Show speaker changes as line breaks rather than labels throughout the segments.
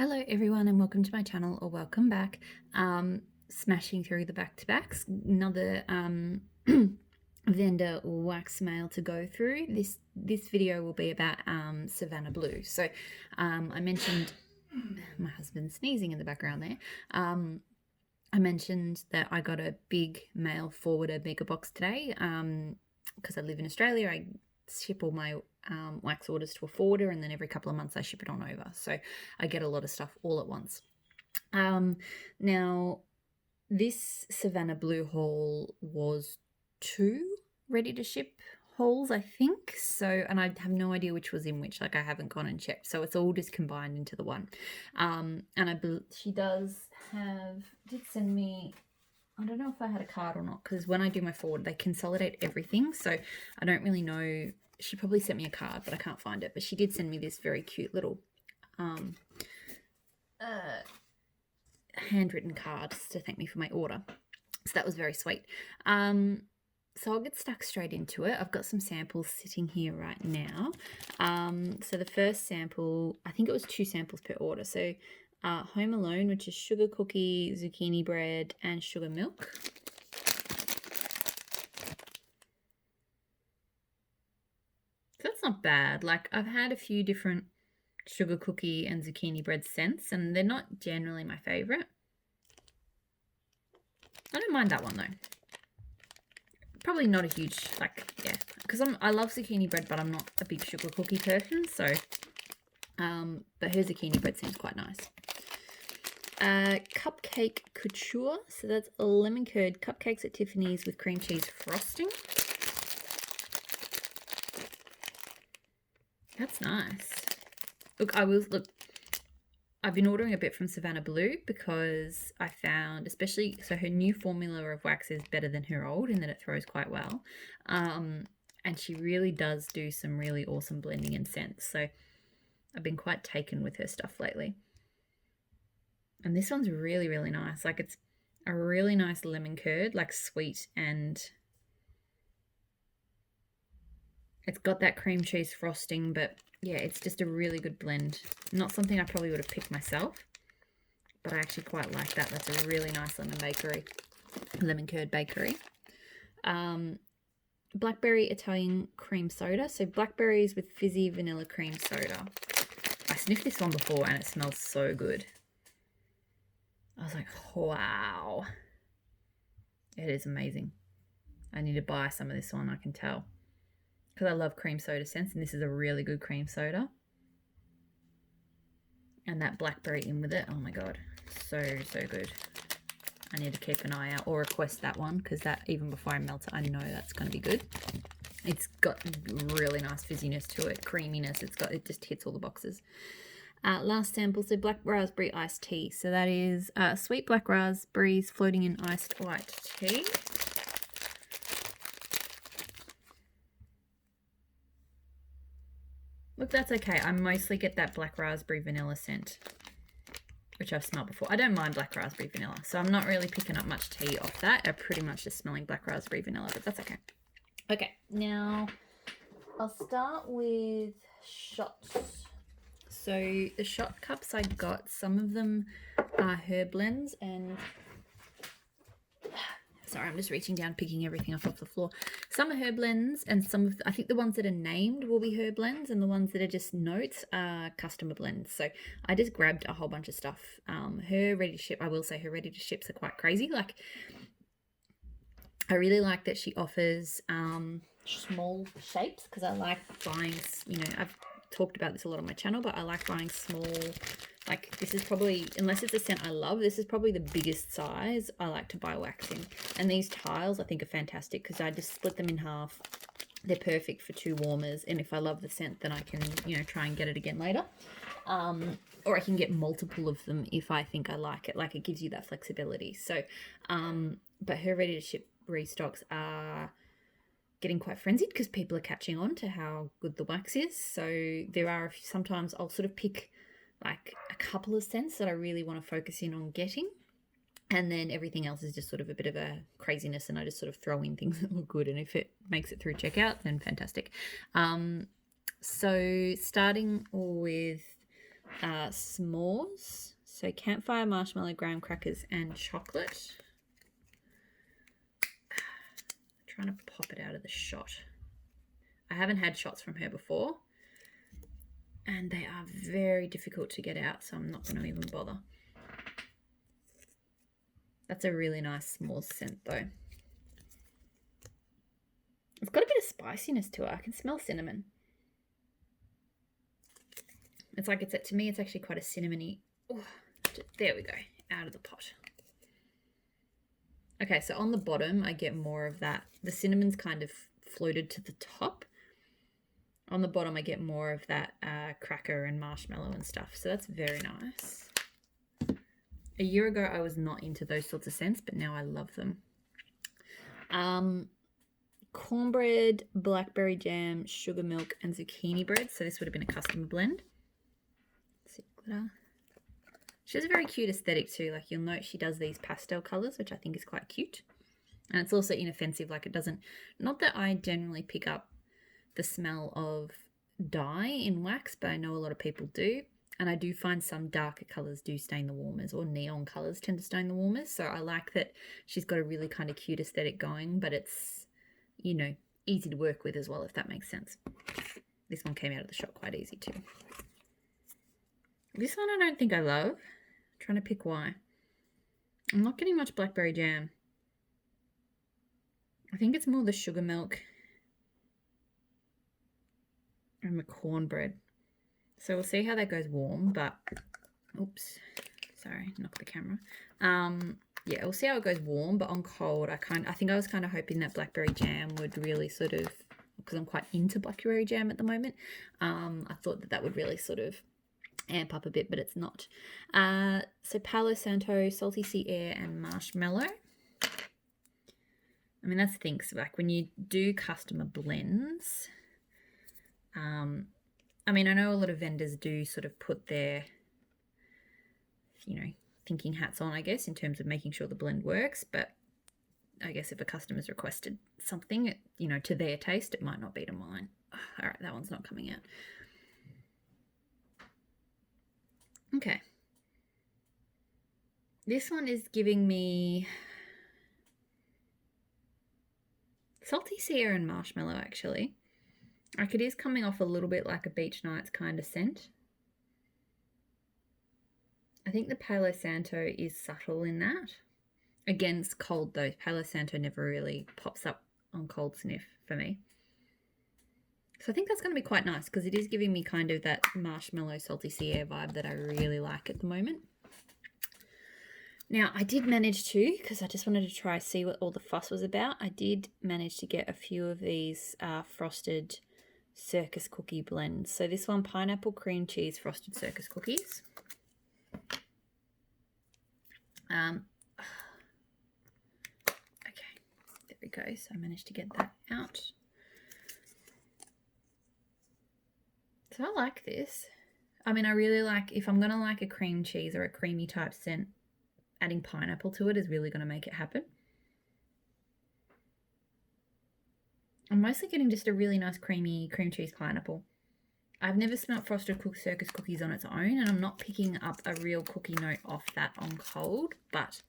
Hello everyone and welcome to my channel, or welcome back. Smashing through the back-to-backs, another vendor wax mail to go through. This video will be about Savannah Blue. So I mentioned my husband sneezing in the background there. I mentioned that I got a big mail forwarder mega box today because I live in Australia. I ship all my wax orders to a forwarder, and then every couple of months I ship it on over. So I get a lot of stuff all at once. Now, this Savannah Blue haul was 2 ready to ship hauls, I think. So, and I have no idea which was in which. Like, I haven't gone and checked. So it's all just combined into the one. And she did send me. I don't know if I had a card or not, because when I do my forward, they consolidate everything. So I don't really know. She probably sent me a card, but I can't find it. But she did send me this very cute little handwritten card to thank me for my order. So that was very sweet. So I'll get stuck straight into it. I've got some samples sitting here right now. So the first sample, I think it was 2 samples per order. So Home Alone, which is sugar cookie, zucchini bread, and sugar milk. So that's not bad. Like, I've had a few different sugar cookie and zucchini bread scents, and they're not generally my favorite. I don't mind that one though. Probably not a huge, because I love zucchini bread, but I'm not a big sugar cookie person. So, but her zucchini bread seems quite nice. Cupcake couture. So that's a lemon curd cupcakes at Tiffany's with cream cheese frosting. That's nice. I've been ordering a bit from Savannah Blue because I found, so her new formula of wax is better than her old in that it throws quite well. And she really does do some really awesome blending and scents. So I've been quite taken with her stuff lately. And this one's really, really nice. Like, it's a really nice lemon curd, like sweet, and it's got that cream cheese frosting, but yeah, it's just a really good blend. Not something I probably would have picked myself, but I actually quite like that. That's a really nice lemon curd bakery. Blackberry Italian cream soda. So blackberries with fizzy vanilla cream soda. I sniffed this one before and it smells so good. I was like, wow. It is amazing. I need to buy some of this one, I can tell. Because I love cream soda scents, and this is a really good cream soda. And that blackberry in with it, oh my god, so good. I need to keep an eye out or request that one, because that, even before I melt it, I know that's going to be good. It's got really nice fizziness to it, creaminess. It just hits all the boxes. Last sample, so black raspberry iced tea. So that is sweet black raspberries floating in iced white tea. Look, that's okay. I mostly get that black raspberry vanilla scent, which I've smelled before. I don't mind black raspberry vanilla, so I'm not really picking up much tea off that. I'm pretty much just smelling black raspberry vanilla, but that's okay. Okay, now I'll start with shots. So the shot cups I got, some of them are herb blends, and sorry, I'm just reaching down, picking everything up off the floor. Some are herb blends, and I think the ones that are named will be herb blends, and the ones that are just notes are customer blends. So I just grabbed a whole bunch of stuff. Her ready to ship, I will say her ready to ships are quite crazy. Like, I really like that she offers small shapes, because I like buying, I've talked about this a lot on my channel, but I like buying small. Like, this is probably, unless it's a scent I love, this is probably the biggest size I like to buy wax in. And these tiles I think are fantastic, because I just split them in half. They're perfect for 2 warmers, and if I love the scent, then I can, try and get it again later. Or I can get multiple of them if I think I like it. Like, it gives you that flexibility. So, but her ready to ship restocks are getting quite frenzied, because people are catching on to how good the wax is. So there are sometimes I'll sort of pick like a couple of scents that I really want to focus in on getting, and then everything else is just sort of a bit of a craziness, and I just sort of throw in things that look good, and if it makes it through checkout, then fantastic. So starting with s'mores. So campfire, marshmallow, graham crackers, and chocolate. Trying to pop it out of the shot. I haven't had shots from her before, and they are very difficult to get out, so I'm not going to even bother. That's a really nice s'mores scent though. It's got a bit of spiciness to it. I can smell cinnamon. It's like, to me, it's actually quite a cinnamony. Oh, there we go, out of the pot. Okay, so on the bottom, I get more of that. The cinnamon's kind of floated to the top. On the bottom, I get more of that cracker and marshmallow and stuff. So that's very nice. A year ago, I was not into those sorts of scents, but now I love them. Cornbread, blackberry jam, sugar milk, and zucchini bread. So this would have been a customer blend. Let's see, glitter. She has a very cute aesthetic too. Like, you'll note she does these pastel colors, which I think is quite cute. And it's also inoffensive. Like, it doesn't, not that I generally pick up the smell of dye in wax, but I know a lot of people do. And I do find some darker colors do stain the warmers, or neon colors tend to stain the warmers. So I like that she's got a really kind of cute aesthetic going, but it's, you know, easy to work with as well, if that makes sense. This one came out of the shop quite easy too. This one I don't think I love. I'm trying to pick why. I'm not getting much blackberry jam. I think it's more the sugar milk and the cornbread. So we'll see how that goes warm, but oops, sorry, knocked the camera. Yeah, we'll see how it goes warm, but on cold, I think I was kind of hoping that blackberry jam would really sort of, because I'm quite into blackberry jam at the moment, I thought that would really sort of amp up a bit, but it's not. So Palo Santo, salty sea air, and marshmallow. I mean, that's the thing. So like when you do customer blends, I mean, I know a lot of vendors do sort of put their, you know, thinking hats on, I guess, in terms of making sure the blend works. But I guess if a customer's requested something, you know, to their taste, it might not be to mine. All right, that one's not coming out. Okay. This one is giving me salty sea air and marshmallow, actually. Like, it is coming off a little bit like a Beach Nights kind of scent. I think the Palo Santo is subtle in that. Again, it's cold though. Palo Santo never really pops up on cold sniff for me. So I think that's going to be quite nice because it is giving me kind of that marshmallow salty sea air vibe that I really like at the moment. Now, I did manage to, because I just wanted to try see what all the fuss was about, I did manage to get a few of these frosted circus cookie blends. So this one, pineapple cream cheese frosted circus cookies. Okay, there we go. So I managed to get that out. So I like this. I mean, I really like, if I'm going to like a cream cheese or a creamy type scent, adding pineapple to it is really going to make it happen. I'm mostly getting just a really nice creamy cream cheese pineapple. I've never smelt frosted circus cookies on its own, and I'm not picking up a real cookie note off that on cold, but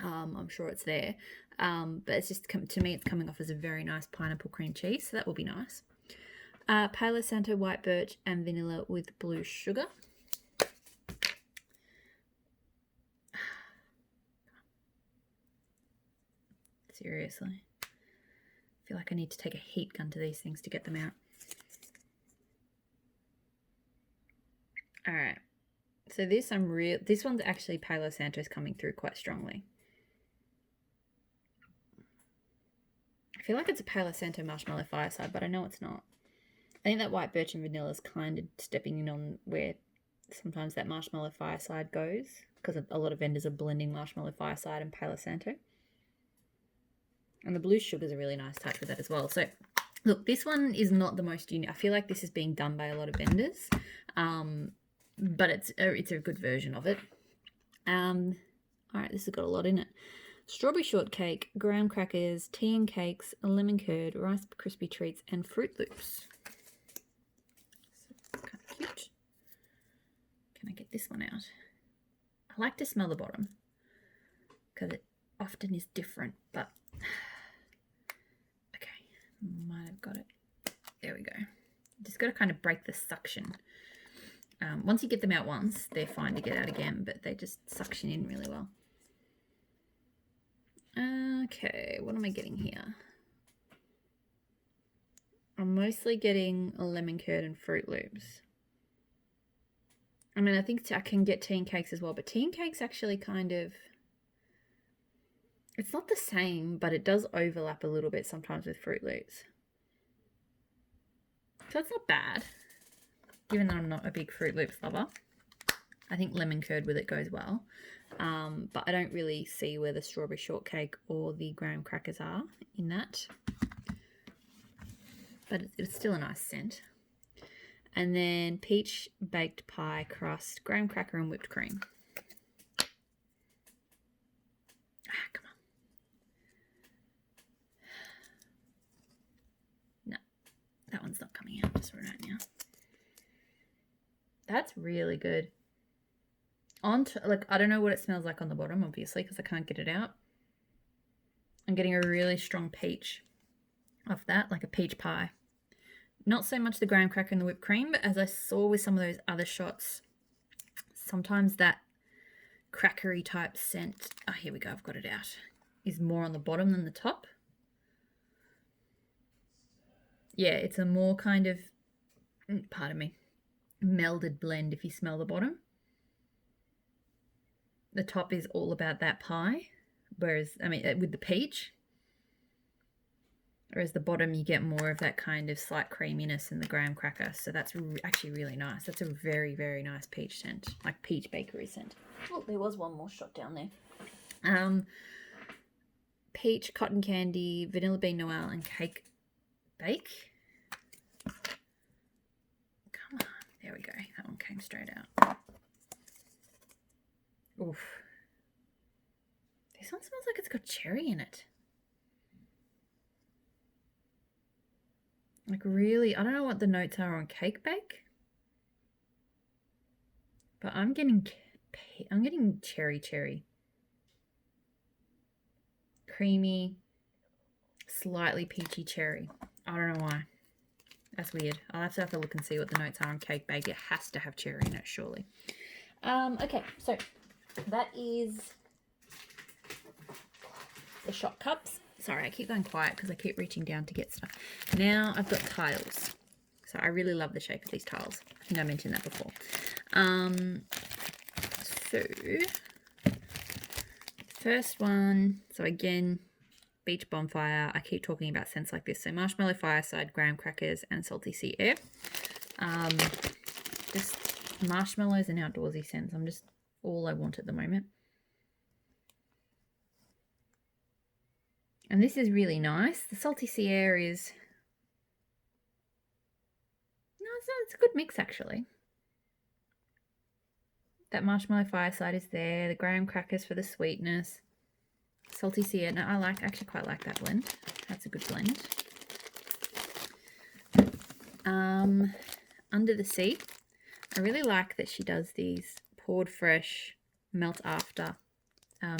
I'm sure it's there. But it's just, to me, it's coming off as a very nice pineapple cream cheese, so that will be nice. Palo Santo white birch and vanilla with blue sugar. Seriously. I feel like I need to take a heat gun to these things to get them out. All right. So this one's actually Palo Santo's coming through quite strongly. I feel like it's a Palo Santo marshmallow fireside, but I know it's not. I think that white birch and vanilla is kind of stepping in on where sometimes that marshmallow fireside goes, because a lot of vendors are blending marshmallow fireside and Palo Santo. And the blue sugar is a really nice touch with that as well. So, look, this one is not the most unique. I feel like this is being done by a lot of vendors, but it's a good version of it. All right, this has got a lot in it. Strawberry shortcake, graham crackers, tea and cakes, lemon curd, Rice Krispie treats, and Fruit Loops. So, kind of cute. Can I get this one out? I like to smell the bottom because it often is different, but okay, might have got it. There we go. Just got to kind of break the suction. Once you get them out once, they're fine to get out again, but they just suction in really well. Okay, what am I getting here? I'm mostly getting a lemon curd and Fruit Loops. I mean, I think I can get tea and cakes as well, but tea and cakes actually kind of, it's not the same, but it does overlap a little bit sometimes with Fruit Loops. So it's not bad, given that I'm not a big Fruit Loops lover. I think lemon curd with it goes well, but I don't really see where the strawberry shortcake or the graham crackers are in that. But it's still a nice scent. And then peach baked pie crust, graham cracker and whipped cream. Come on. No, that one's not coming out just right now. That's really good. Like, I don't know what it smells like on the bottom, obviously, because I can't get it out. I'm getting a really strong peach off that, like a peach pie. Not so much the graham cracker and the whipped cream, but as I saw with some of those other shots, sometimes that crackery type scent, here we go, I've got it out, is more on the bottom than the top. Yeah, it's a more kind of, pardon me, melded blend if you smell the bottom. The top is all about that pie, whereas, I mean, with the peach, whereas the bottom you get more of that kind of slight creaminess in the graham cracker. So that's actually really nice. That's a very, very nice peach scent, like peach bakery scent. Oh, there was one more shot down there. Peach, cotton candy, vanilla bean noel, and cake bake. Come on, there we go. That one came straight out. Oof. This one smells like it's got cherry in it. Like really, I don't know what the notes are on cake bake, but I'm getting cherry. Creamy, slightly peachy cherry. I don't know why. That's weird. I'll have to look and see what the notes are on cake bake. It has to have cherry in it, surely. Okay, so that is the shot cups. Sorry, I keep going quiet because I keep reaching down to get stuff. Now I've got tiles. So I really love the shape of these tiles. I think I mentioned that before. So first one, so again, beach bonfire. I keep talking about scents like this. So marshmallow fireside, graham crackers, and salty sea air. Just marshmallows and outdoorsy scents. I'm just all I want at the moment. And this is really nice. The salty sea air is, no, it's a good mix actually. That marshmallow fireside is there. The graham crackers for the sweetness. Salty sea air. No, I actually quite like that blend. That's a good blend. Under the Sea. I really like that she does these poured fresh, melt after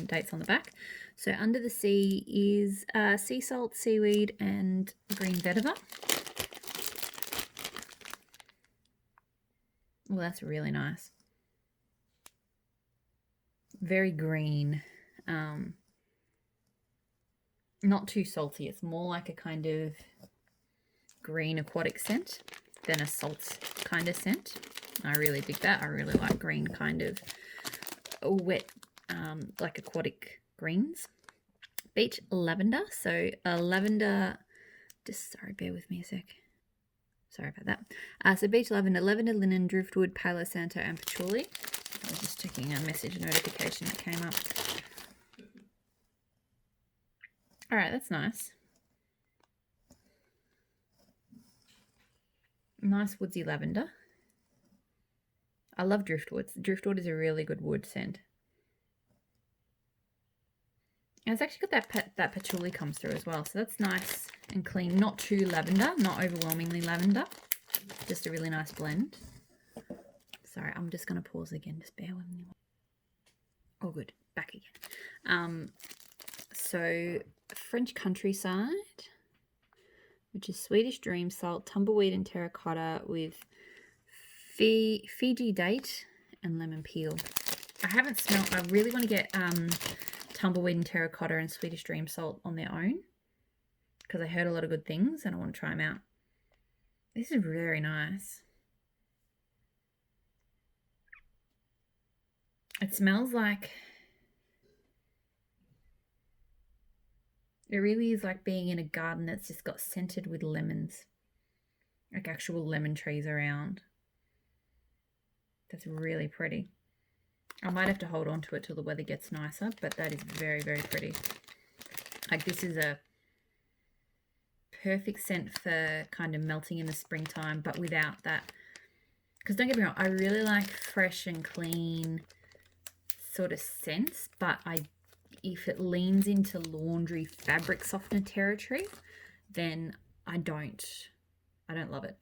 dates on the back. So Under the Sea is sea salt, seaweed, and green vetiver. Well, that's really nice. Very green. Not too salty. It's more like a kind of green aquatic scent than a salt kind of scent. I really dig that. I really like green kind of wet, like aquatic greens. Beach lavender. So lavender, sorry, bear with me a sec. Sorry about that. So beach lavender, lavender, linen, driftwood, palo santo, and patchouli. I was just checking a message notification that came up. All right, that's nice. Nice woodsy lavender. I love driftwood. Driftwood is a really good wood scent. And it's actually got that patchouli comes through as well. So that's nice and clean. Not too lavender, not overwhelmingly lavender. Just a really nice blend. So Sorry, I'm just going to pause again. Just bear with me. Oh, good. Back again. So French countryside, which is Swedish dream salt, tumbleweed and terracotta with Fiji date and lemon peel. I haven't smelled. I really want to get tumbleweed and terracotta and Swedish dream salt on their own because I heard a lot of good things and I want to try them out. This is very nice. It smells like, it really is like being in a garden that's just got scented with lemons, like actual lemon trees around. That's really pretty. I might have to hold on to it till the weather gets nicer, but that is very, very pretty. Like, this is a perfect scent for kind of melting in the springtime, but without that. Because don't get me wrong, I really like fresh and clean sort of scents, but if it leans into laundry fabric softener territory, then I don't love it.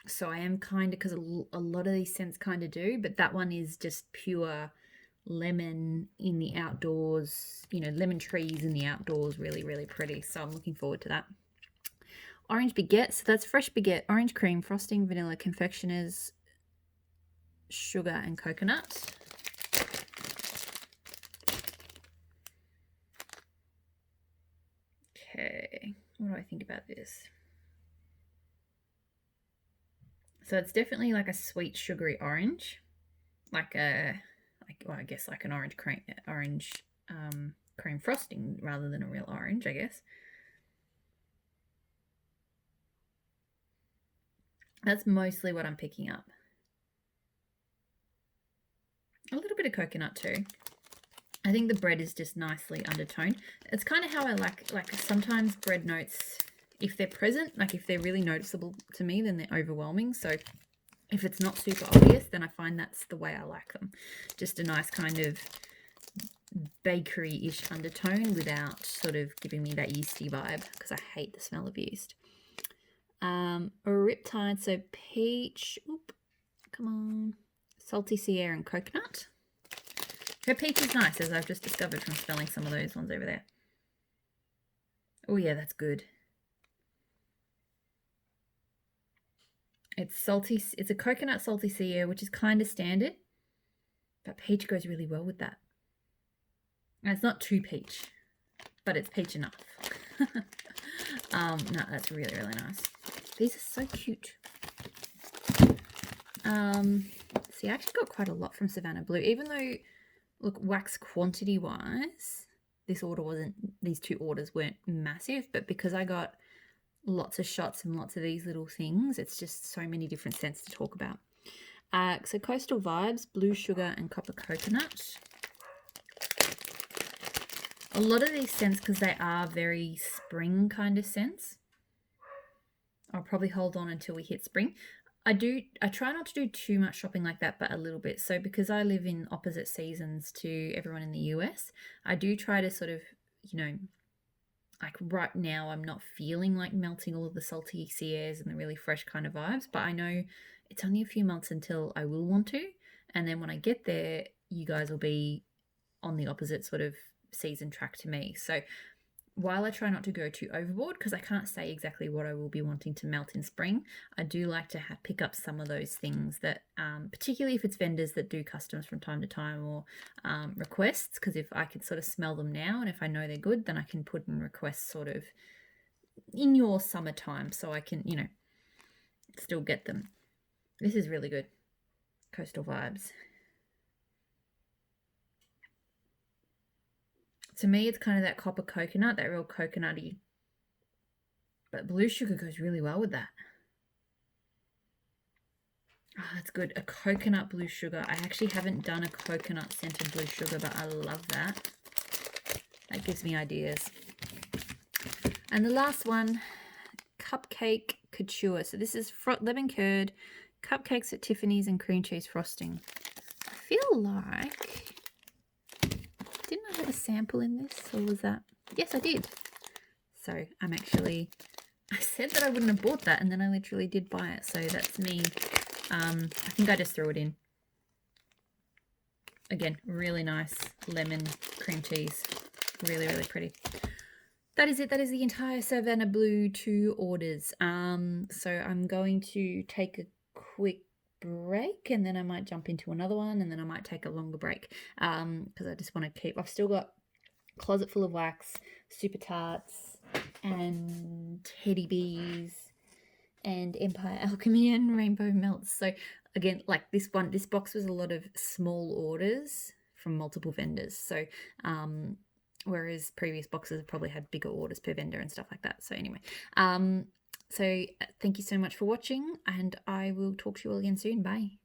So I am kind of, because a lot of these scents kind of do, but that one is just pure lemon in the outdoors, lemon trees in the outdoors, really, really pretty. So I'm looking forward to that. Orange baguette, so that's fresh baguette, orange cream, frosting, vanilla, confectioners, sugar and coconut. Okay, what do I think about this? So it's definitely like a sweet sugary orange, I guess like an orange cream frosting rather than a real orange, I guess. That's mostly what I'm picking up. A little bit of coconut too. I think the bread is just nicely undertoned. It's kind of how I like sometimes bread notes, if they're present, like if they're really noticeable to me, then they're overwhelming. So if it's not super obvious, then I find that's the way I like them. Just a nice kind of bakery-ish undertone without sort of giving me that yeasty vibe, because I hate the smell of yeast. A Riptide, so peach, come on, salty sea air and coconut. Her peach is nice, as I've just discovered from smelling some of those ones over there. Oh yeah, that's good. It's salty. It's a coconut salty sea air, which is kind of standard, but peach goes really well with that. And it's not too peach, but it's peach enough. No, that's really, really nice. These are so cute. See, I actually got quite a lot from Savannah Blue, even though, look, wax quantity wise, these two orders weren't massive, but because I got lots of shots and lots of these little things, it's just so many different scents to talk about. So Coastal Vibes, Blue Sugar and Copper Coconut. A lot of these scents, because they are very spring kind of scents, I'll probably hold on until we hit spring. I try not to do too much shopping like that, but a little bit. So because I live in opposite seasons to everyone in the US, I do try to sort of, like right now I'm not feeling like melting all of the salty sea airs and the really fresh kind of vibes, but I know it's only a few months until I will want to. And then when I get there, you guys will be on the opposite sort of season track to me. So while I try not to go too overboard, because I can't say exactly what I will be wanting to melt in spring, I do like to pick up some of those things that, particularly if it's vendors that do customs from time to time or requests, because if I can sort of smell them now and if I know they're good, then I can put in requests sort of in your summertime so I can, still get them. This is really good. Coastal Vibes. To me, it's kind of that copper coconut, that real coconutty. But Blue Sugar goes really well with that. Oh, that's good. A coconut Blue Sugar. I actually haven't done a coconut scented Blue Sugar, but I love that. That gives me ideas. And the last one, Cupcake Couture. So this is lemon curd, cupcakes at Tiffany's and cream cheese frosting. I feel like... Didn't I have a sample in this, or was that? Yes, I did. So I said that I wouldn't have bought that, and then I literally did buy it. So that's me I think I just threw it in. Again, really nice lemon cream cheese. Really, really pretty. That is it. That is the entire Savannah Blue 2 orders. So I'm going to take a quick break, and then I might jump into another one, and then I might take a longer break because I just want to keep. I've still got Closet Full of Wax, Super Tarts, and Teddy Bees, and Empire Alchemy and Rainbow Melts. So again, like this box was a lot of small orders from multiple vendors. So whereas previous boxes have probably had bigger orders per vendor and stuff like that. So anyway, so thank you so much for watching, and I will talk to you all again soon. Bye.